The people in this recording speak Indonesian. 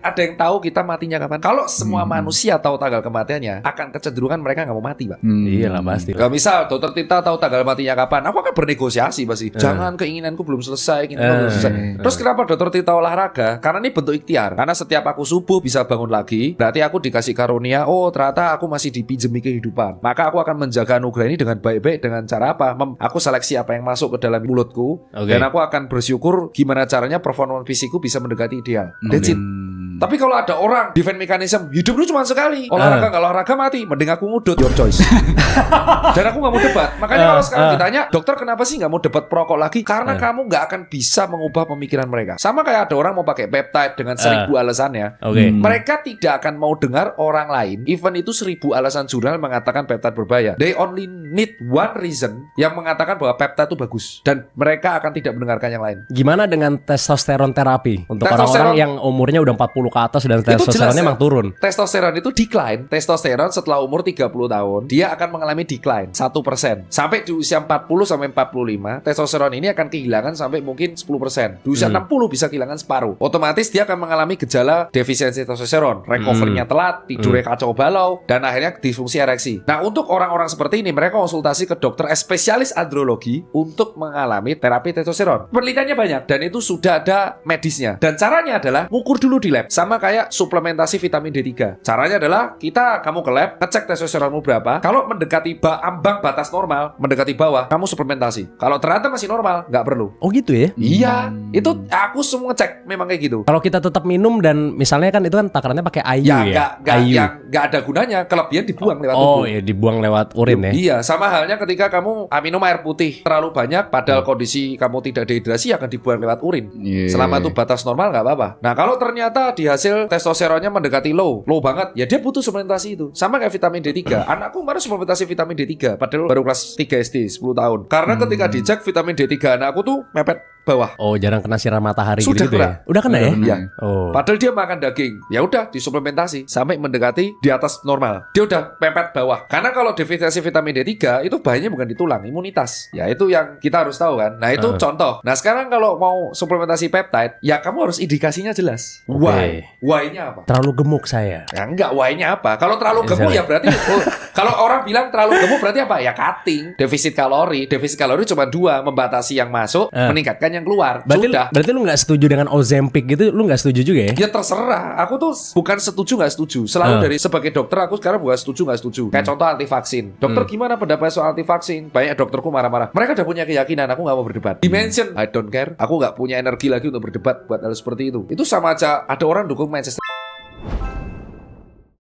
Ada yang tahu kita matinya kapan? Kalau semua manusia tahu tanggal kematiannya, akan kecenderungan mereka nggak mau mati, Pak. Iyalah pasti. Gak misal dokter Tita tahu tanggal matinya kapan, aku akan bernegosiasi pasti. Jangan, keinginanku belum selesai, belum selesai. Terus kenapa dokter Tita olahraga? Karena ini bentuk ikhtiar. Karena setiap aku subuh bisa bangun lagi, berarti aku dikasih karunia, oh ternyata aku masih dipinjemi kehidupan. Maka aku akan menjaga anugerah ini dengan baik-baik. Dengan cara apa? Aku seleksi apa yang masuk ke dalam mulutku, dan aku akan bersyukur gimana caranya performa fisikku bisa mendekati ideal. That's it. Tapi kalau ada orang defense mechanism, hidup lu cuma sekali, olahraga nggak olahraga mati, mending aku ngudut, your choice. Dan aku nggak mau debat. Makanya kalau sekarang ditanya, dokter kenapa sih nggak mau debat perokok lagi? Karena kamu nggak akan bisa mengubah pemikiran mereka. Sama kayak ada orang mau pakai peptide dengan 1000 alasannya. Mereka tidak akan mau dengar orang lain. Even itu 1000 alasan jurnal mengatakan peptide berbahaya. They only need one reason yang mengatakan bahwa peptide itu bagus. Dan mereka akan tidak mendengarkan yang lain. Gimana dengan testosteron terapi untuk orang-orang yang umurnya udah 40 ke atas dan testosteronnya emang turun? Testosteron itu decline. Testosteron setelah umur 30 tahun dia akan mengalami decline 1%. Sampai di usia 40 sampai 45, testosteron ini akan kehilangan sampai mungkin 10%. Di usia 60 bisa kehilangan separuh. Otomatis dia akan mengalami gejala defisiensi testosteron. Recovery-nya telat, tidurnya kacau balau, dan akhirnya disfungsi ereksi. Nah, untuk orang-orang seperti ini, mereka konsultasi ke dokter spesialis andrologi untuk mengalami terapi testosteron. Penelitiannya banyak dan itu sudah ada medisnya. Dan caranya adalah ngukur dulu di lab. Sama kayak suplementasi vitamin D3. Caranya adalah kamu ke lab, ngecek testosteronmu berapa. Kalau mendekati ambang batas normal, mendekati bawah, kamu suplementasi. Kalau ternyata masih normal, nggak perlu. Oh gitu ya? Iya, itu aku semua ngecek memang kayak gitu. Kalau kita tetap minum dan misalnya kan itu kan takarannya pakai IU ya? Nggak ada gunanya. Kelebihan dibuang lewat tubuh. Oh iya, dibuang lewat urin ya? Iya, sama halnya ketika kamu minum air putih terlalu banyak, padahal kondisi kamu tidak dehidrasi akan dibuang lewat urin. Selama itu batas normal nggak apa-apa. Nah, kalau ternyata di hasil testosteronnya mendekati low banget, ya dia butuh suplementasi itu. Sama kayak vitamin D3. Anakku kemarin suplementasi vitamin D3 padahal baru kelas 3 SD 10 tahun. Karena ketika dicek vitamin D3 anakku tuh mepet bawah. Oh, jarang kena sinar matahari Sudah gitu ya? Udah kena ya? Iya. Oh. Padahal dia makan daging. Ya udah disuplementasi sampai mendekati di atas normal. Dia udah mepet bawah. Karena kalau defisiensi vitamin D3 itu bahayanya bukan di tulang, imunitas. Ya itu yang kita harus tahu kan. Nah, itu contoh. Nah, sekarang kalau mau suplementasi peptide, ya kamu harus indikasinya jelas. Why? Why-nya apa? Terlalu gemuk saya. Ya enggak, why-nya apa? Kalau terlalu gemuk ya berarti kalau orang bilang terlalu gemuk berarti apa? Ya cutting, defisit kalori. Defisit kalori cuma 2, membatasi yang masuk, meningkatkan yang keluar. Berarti lu nggak setuju dengan Ozempic gitu? Lu nggak setuju juga ya? Ya terserah. Aku tuh bukan setuju nggak setuju. Selalu dari sebagai dokter aku sekarang bukan setuju nggak setuju. Kayak contoh anti vaksin. Dokter gimana pendapat soal anti vaksin? Banyak dokterku marah-marah. Mereka udah punya keyakinan. Aku nggak mau berdebat. Dimension, I don't care. Aku nggak punya energi lagi untuk berdebat buat hal seperti itu. Itu sama aja ada orang dukung Manchester